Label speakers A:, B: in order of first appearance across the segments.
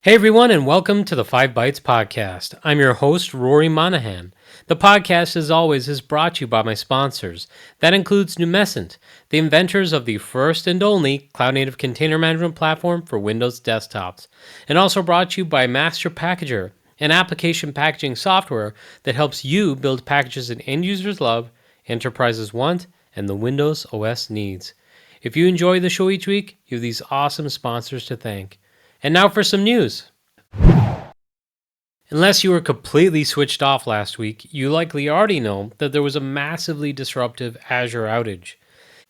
A: Hey everyone, and welcome to the 5 Bytes Podcast. I'm your host, Rory Monahan. The podcast, as always, is brought to you by my sponsors. That includes Numescent, the inventors of the first and only cloud-native container management platform for Windows desktops, and also brought to you by Master Packager, an application packaging software that helps you build packages that end users love, enterprises want, and the Windows OS needs. If you enjoy the show each week, you have these awesome sponsors to thank. And now for some news. Unless you were completely switched off last week, you likely already know that there was a massively disruptive Azure outage.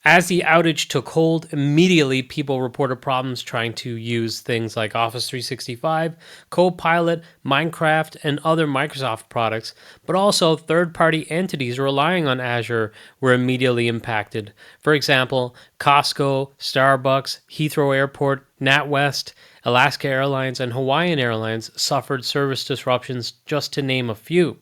A: As the outage took hold, immediately people reported problems trying to use things like Office 365, Copilot, Minecraft, and other Microsoft products, but also third-party entities relying on Azure were immediately impacted. For example, Costco, Starbucks, Heathrow Airport, NatWest, Alaska Airlines, and Hawaiian Airlines suffered service disruptions, just to name a few.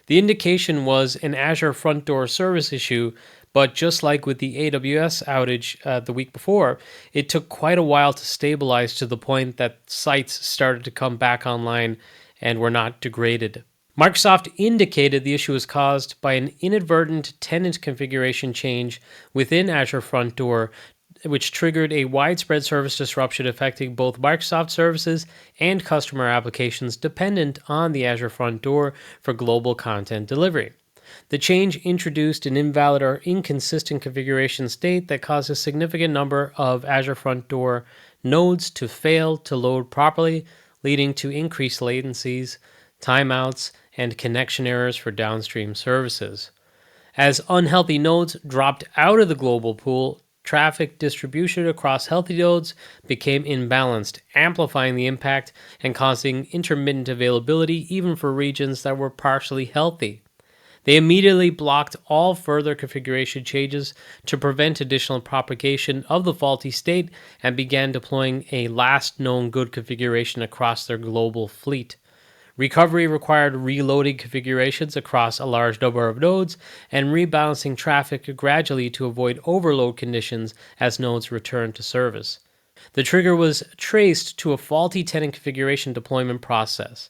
A: The indication was an Azure front door service issue, but just like with the AWS outage the week before, it took quite a while to stabilize to the point that sites started to come back online and were not degraded. Microsoft indicated the issue was caused by an inadvertent tenant configuration change within Azure Front Door, which triggered a widespread service disruption affecting both Microsoft services and customer applications dependent on the Azure Front Door for global content delivery. The change introduced an invalid or inconsistent configuration state that caused a significant number of Azure Front Door nodes to fail to load properly, leading to increased latencies, timeouts, and connection errors for downstream services. As unhealthy nodes dropped out of the global pool, traffic distribution across healthy nodes became imbalanced, amplifying the impact and causing intermittent availability even for regions that were partially healthy. They immediately blocked all further configuration changes to prevent additional propagation of the faulty state and began deploying a last known good configuration across their global fleet. Recovery required reloading configurations across a large number of nodes and rebalancing traffic gradually to avoid overload conditions as nodes returned to service. The trigger was traced to a faulty tenant configuration deployment process,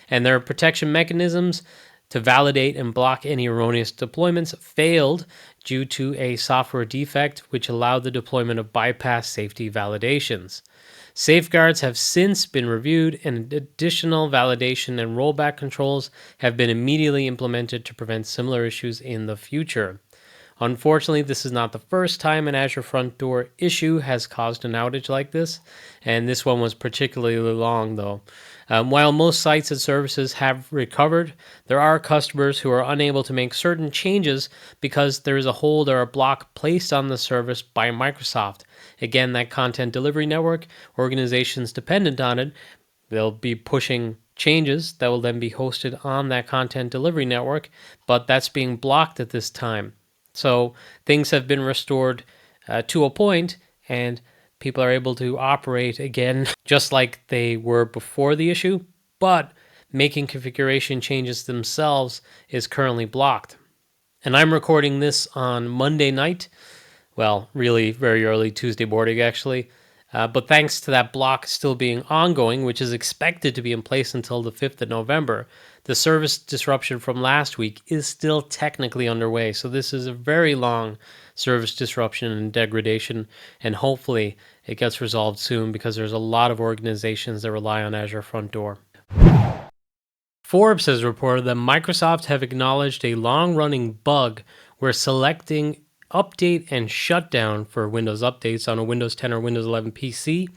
A: and their protection mechanisms to validate and block any erroneous deployments failed due to a software defect which allowed the deployment of bypass safety validations. Safeguards have since been reviewed, and additional validation and rollback controls have been immediately implemented to prevent similar issues in the future. Unfortunately, this is not the first time an Azure Front Door issue has caused an outage like this, and this one was particularly long though. While most sites and services have recovered, there are customers who are unable to make certain changes because there is a hold or a block placed on the service by Microsoft. Again, that content delivery network, organizations dependent on it, they'll be pushing changes that will then be hosted on that content delivery network, but that's being blocked at this time. So things have been restored to a point, and people are able to operate again just like they were before the issue, but making configuration changes themselves is currently blocked. And I'm recording this on Monday night, well, really very early Tuesday morning actually, but thanks to that block still being ongoing, which is expected to be in place until the 5th of November, the service disruption from last week is still technically underway. So this is a very long service disruption and degradation, and hopefully it gets resolved soon because there's a lot of organizations that rely on Azure Front Door. Forbes has reported that Microsoft have acknowledged a long-running bug where selecting update and shutdown for Windows updates on a Windows 10 or Windows 11 PC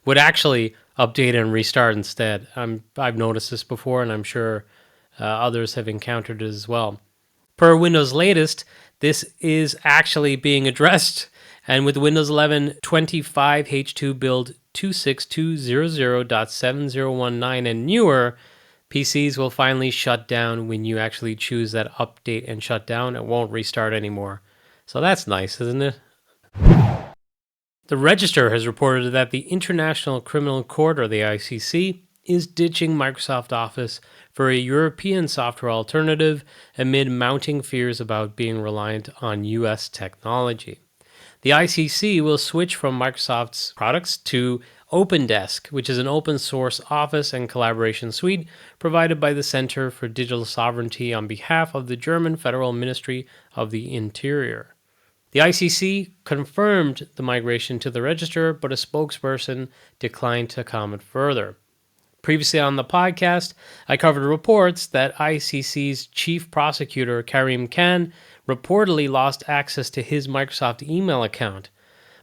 A: would actually update and restart instead. I've noticed this before, and I'm sure others have encountered it as well. Per Windows latest, this is actually being addressed, and with Windows 11 25H2 build 26200.7019 and newer, PCs will finally shut down when you actually choose that update and shut down. It won't restart anymore. So that's nice, isn't it? The Register has reported that the International Criminal Court, or the ICC, is ditching Microsoft Office for a European software alternative amid mounting fears about being reliant on US technology. The ICC will switch from Microsoft's products to OpenDesk, which is an open source office and collaboration suite provided by the Center for Digital Sovereignty on behalf of the German Federal Ministry of the Interior. The ICC confirmed the migration to the register, but a spokesperson declined to comment further. Previously on the podcast, I covered reports that ICC's chief prosecutor, Karim Khan, reportedly lost access to his Microsoft email account.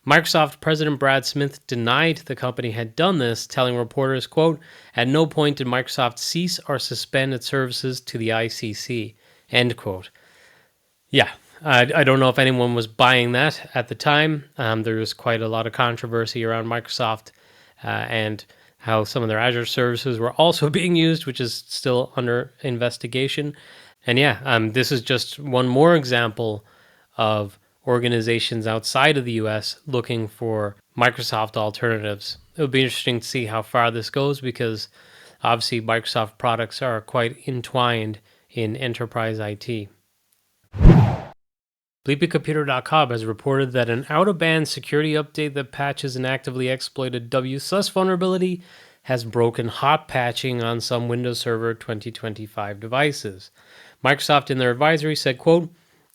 A: Microsoft President Brad Smith denied the company had done this, telling reporters, quote, "At no point did Microsoft cease or suspend its services to the ICC," end quote. Yeah, I don't know if anyone was buying that at the time. There was quite a lot of controversy around Microsoft and how some of their Azure services were also being used, which is still under investigation. And this is just one more example of organizations outside of the US looking for Microsoft alternatives. It would be interesting to see how far this goes because obviously Microsoft products are quite entwined in enterprise IT. BleepyComputer.com has reported that an out-of-band security update that patches an actively exploited WSUS vulnerability has broken Hotpatching on some Windows Server 2025 devices. Microsoft in their advisory said, quote,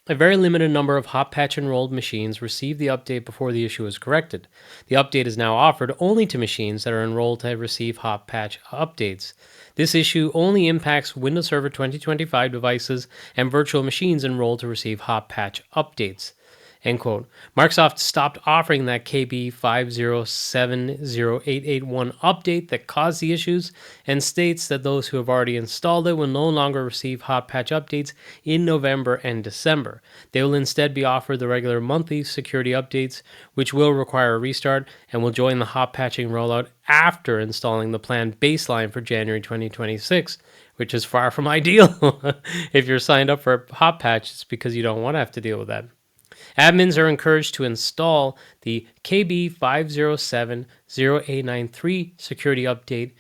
A: "A very limited number of Hotpatch enrolled machines received the update before the issue was corrected. The update is now offered only to machines that are enrolled to receive Hotpatch updates. This issue only impacts Windows Server 2025 devices and virtual machines enrolled to receive Hotpatch updates." End quote. Microsoft stopped offering that KB5070881 update that caused the issues and states that those who have already installed it will no longer receive Hotpatch updates in November and December. They will instead be offered the regular monthly security updates, which will require a restart and will join the Hotpatching rollout after installing the planned baseline for January 2026, which is far from ideal. If you're signed up for Hotpatch, it's because you don't want to have to deal with that. Admins are encouraged to install the KB5070893 security update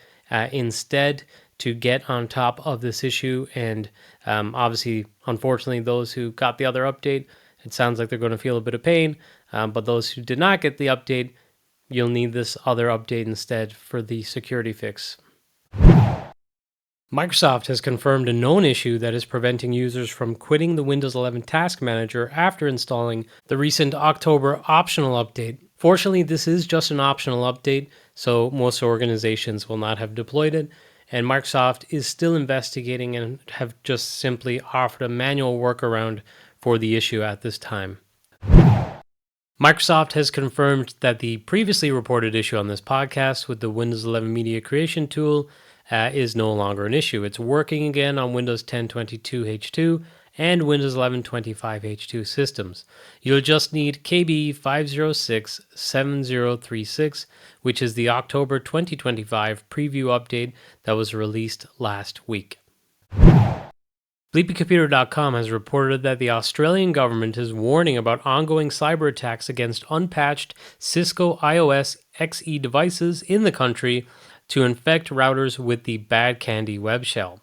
A: instead to get on top of this issue. And obviously, unfortunately, those who got the other update, it sounds like they're going to feel a bit of pain. But those who did not get the update, you'll need this other update instead for the security fix. Microsoft has confirmed a known issue that is preventing users from quitting the Windows 11 Task Manager after installing the recent October optional update. Fortunately, this is just an optional update, so most organizations will not have deployed it, and Microsoft is still investigating and have just simply offered a manual workaround for the issue at this time. Microsoft has confirmed that the previously reported issue on this podcast with the Windows 11 Media Creation tool is no longer an issue. It's working again on Windows 10 22H2 and Windows 11 25H2 systems. You'll just need KB5067036, which is the October 2025 preview update that was released last week. BleepyComputer.com has reported that the Australian government is warning about ongoing cyber attacks against unpatched Cisco iOS XE devices in the country to infect routers with the Bad Candy web shell.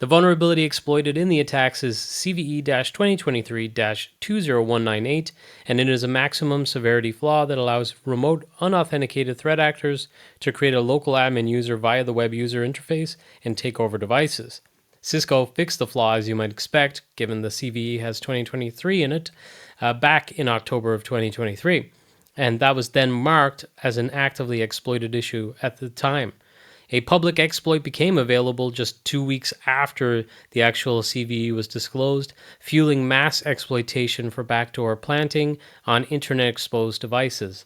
A: The vulnerability exploited in the attacks is CVE-2023-20198, and it is a maximum severity flaw that allows remote unauthenticated threat actors to create a local admin user via the web user interface and take over devices. Cisco fixed the flaw, as you might expect, given the CVE has 2023 in it, back in October of 2023. And that was then marked as an actively exploited issue at the time. A public exploit became available just 2 weeks after the actual CVE was disclosed, fueling mass exploitation for backdoor planting on internet-exposed devices.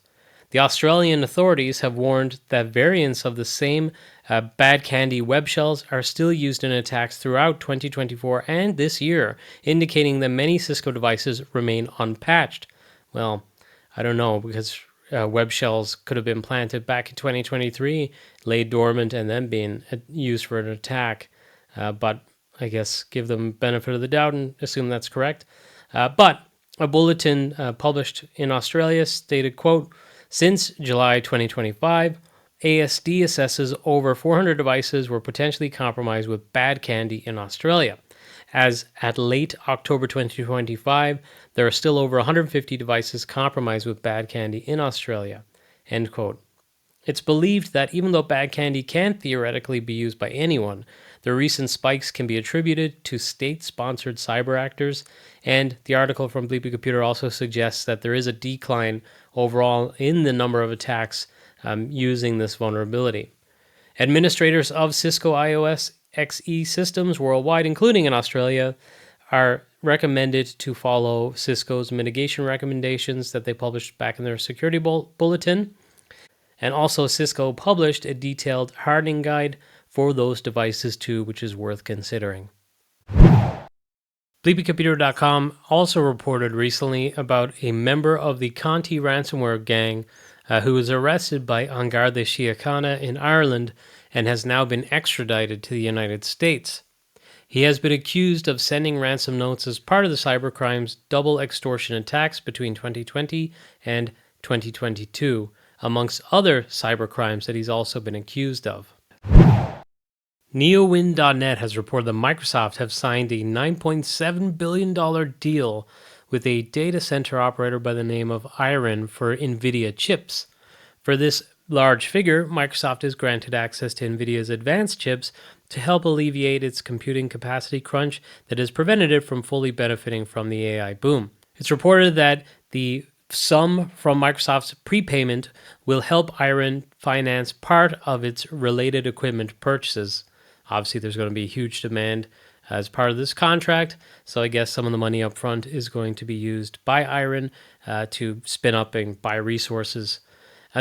A: The Australian authorities have warned that variants of the same Bad Candy web shells are still used in attacks throughout 2024 and this year, indicating that many Cisco devices remain unpatched. Well, I don't know, because web shells could have been planted back in 2023, laid dormant, and then being used for an attack. But I guess give them benefit of the doubt and assume that's correct. But a bulletin published in Australia stated, quote, "Since July 2025, ASD assesses over 400 devices were potentially compromised with Bad Candy in Australia. As at late October 2025, there are still over 150 devices compromised with Bad Candy in Australia." End quote. It's believed that even though bad candy can theoretically be used by anyone, the recent spikes can be attributed to state-sponsored cyber actors, and the article from Bleepy Computer also suggests that there is a decline overall in the number of attacks using this vulnerability. Administrators of Cisco iOS XE systems worldwide, including in Australia, are recommended to follow Cisco's mitigation recommendations that they published back in their security bulletin. And also, Cisco published a detailed hardening guide for those devices too, which is worth considering. BleepyComputer.com also reported recently about a member of the Conti ransomware gang who was arrested by An Garda Síochána in Ireland and has now been extradited to the United States. He has been accused of sending ransom notes as part of the cybercrime's double extortion attacks between 2020 and 2022, amongst other cybercrimes that he's also been accused of. NeoWin.net has reported that Microsoft have signed a $9.7 billion deal with a data center operator by the name of Iron for NVIDIA chips. For this large figure, Microsoft is granted access to NVIDIA's advanced chips to help alleviate its computing capacity crunch that has prevented it from fully benefiting from the AI boom. It's reported that the sum from Microsoft's prepayment will help Iron finance part of its related equipment purchases. Obviously, there's going to be a huge demand as part of this contract, so I guess some of the money up front is going to be used by Iron to spin up and buy resources.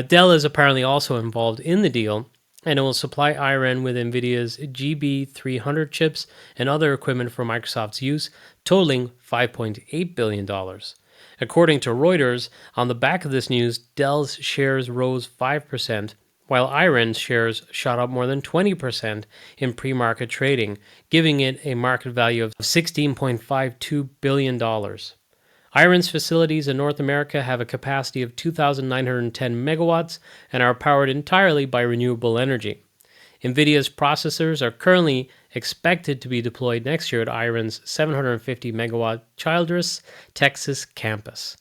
A: Dell is apparently also involved in the deal, and it will supply Iron with NVIDIA's GB300 chips and other equipment for Microsoft's use, totaling $5.8 billion. According to Reuters, on the back of this news, Dell's shares rose 5%, while Iron's shares shot up more than 20% in pre-market trading, giving it a market value of $16.52 billion. Iron's facilities in North America have a capacity of 2,910 megawatts and are powered entirely by renewable energy. NVIDIA's processors are currently expected to be deployed next year at Iron's 750 megawatt Childress, Texas campus.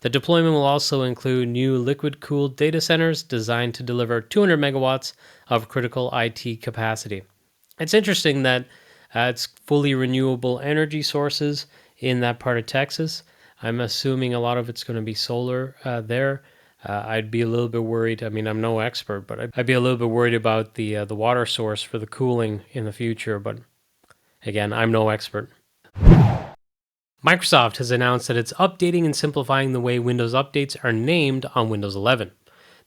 A: The deployment will also include new liquid-cooled data centers designed to deliver 200 megawatts of critical IT capacity. It's interesting that it's fully renewable energy sources in that part of Texas. I'm assuming a lot of it's going to be solar there. I'd be a little bit worried. I mean, I'm no expert, but I'd be a little bit worried about the water source for the cooling in the future. But again, I'm no expert. Microsoft has announced that it's updating and simplifying the way Windows updates are named on Windows 11.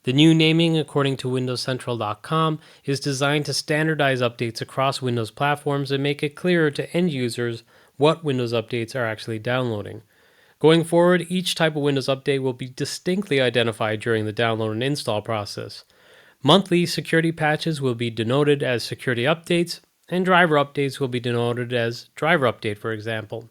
A: The new naming, according to WindowsCentral.com, is designed to standardize updates across Windows platforms and make it clearer to end users what Windows updates are actually downloading. Going forward, each type of Windows update will be distinctly identified during the download and install process. Monthly security patches will be denoted as security updates, and driver updates will be denoted as driver update, for example.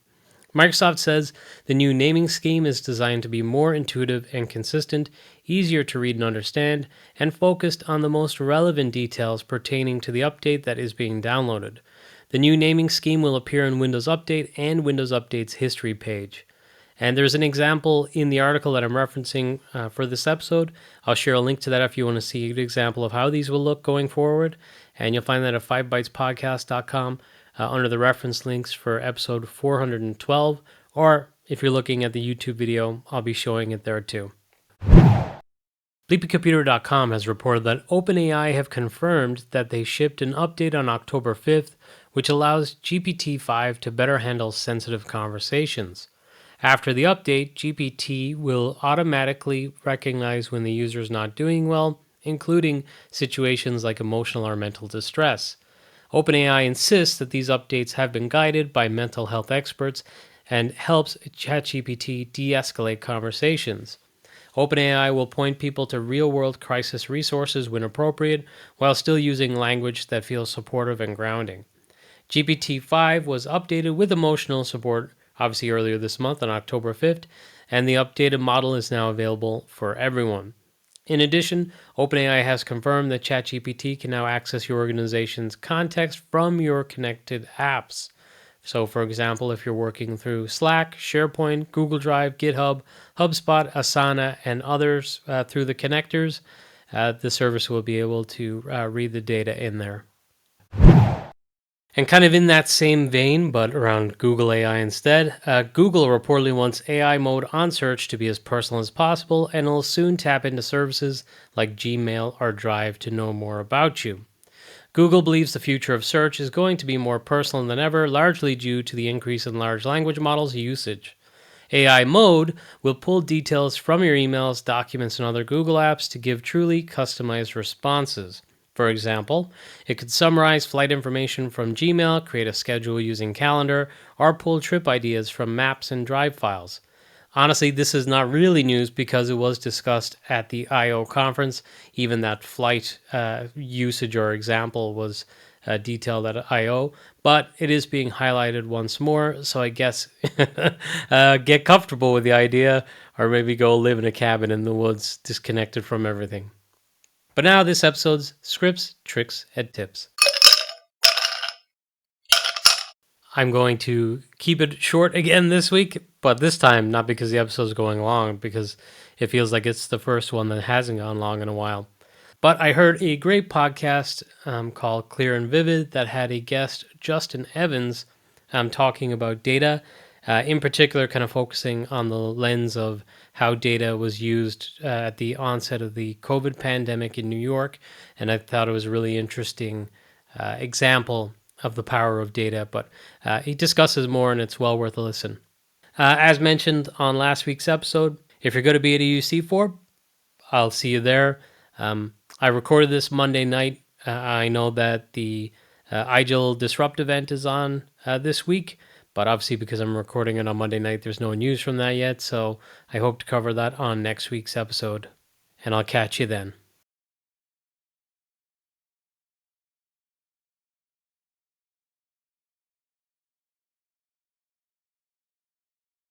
A: Microsoft says the new naming scheme is designed to be more intuitive and consistent, easier to read and understand, and focused on the most relevant details pertaining to the update that is being downloaded. The new naming scheme will appear in Windows Update and Windows Update's history page. And there's an example in the article that I'm referencing for this episode. I'll share a link to that if you want to see an example of how these will look going forward. And you'll find that at 5bytespodcast.com under the reference links for episode 412. Or if you're looking at the YouTube video, I'll be showing it there too. BleepyComputer.com has reported that OpenAI have confirmed that they shipped an update on October 5th, which allows GPT-5 to better handle sensitive conversations. After the update, GPT will automatically recognize when the user is not doing well, including situations like emotional or mental distress. OpenAI insists that these updates have been guided by mental health experts and helps ChatGPT de-escalate conversations. OpenAI will point people to real-world crisis resources when appropriate, while still using language that feels supportive and grounding. GPT-5 was updated with emotional support obviously earlier this month on October 5th, and the updated model is now available for everyone. In addition, OpenAI has confirmed that ChatGPT can now access your organization's context from your connected apps. So, for example, if you're working through Slack, SharePoint, Google Drive, GitHub, HubSpot, Asana, and others through the connectors, the service will be able to read the data in there. And kind of in that same vein, but around Google AI instead, Google reportedly wants AI mode on search to be as personal as possible and will soon tap into services like Gmail or Drive to know more about you. Google believes the future of search is going to be more personal than ever, largely due to the increase in large language models usage. AI mode will pull details from your emails, documents, and other Google apps to give truly customized responses. For example, it could summarize flight information from Gmail, create a schedule using Calendar, or pull trip ideas from Maps and Drive files. Honestly, this is not really news because it was discussed at the I/O conference. Even that flight usage or example was detailed at I/O, but it is being highlighted once more. So I guess get comfortable with the idea, or maybe go live in a cabin in the woods, disconnected from everything. But now, this episode's scripts, tricks, and tips. I'm going to keep it short again this week, but this time not because the episode's going long, because it feels like it's the first one that hasn't gone long in a while. But I heard a great podcast called Clear and Vivid that had a guest, Justin Evans, talking about data, in particular, kind of focusing on the lens of how data was used at the onset of the COVID pandemic in New York. And I thought it was a really interesting example of the power of data, but he discusses more and it's well worth a listen. As mentioned on last week's episode, if you're going to be at EUC4, I'll see you there. I recorded this Monday night. I know that the IGIL Disrupt event is on this week, but obviously because I'm recording it on Monday night, there's no news from that yet, so I hope to cover that on next week's episode, and I'll catch you then.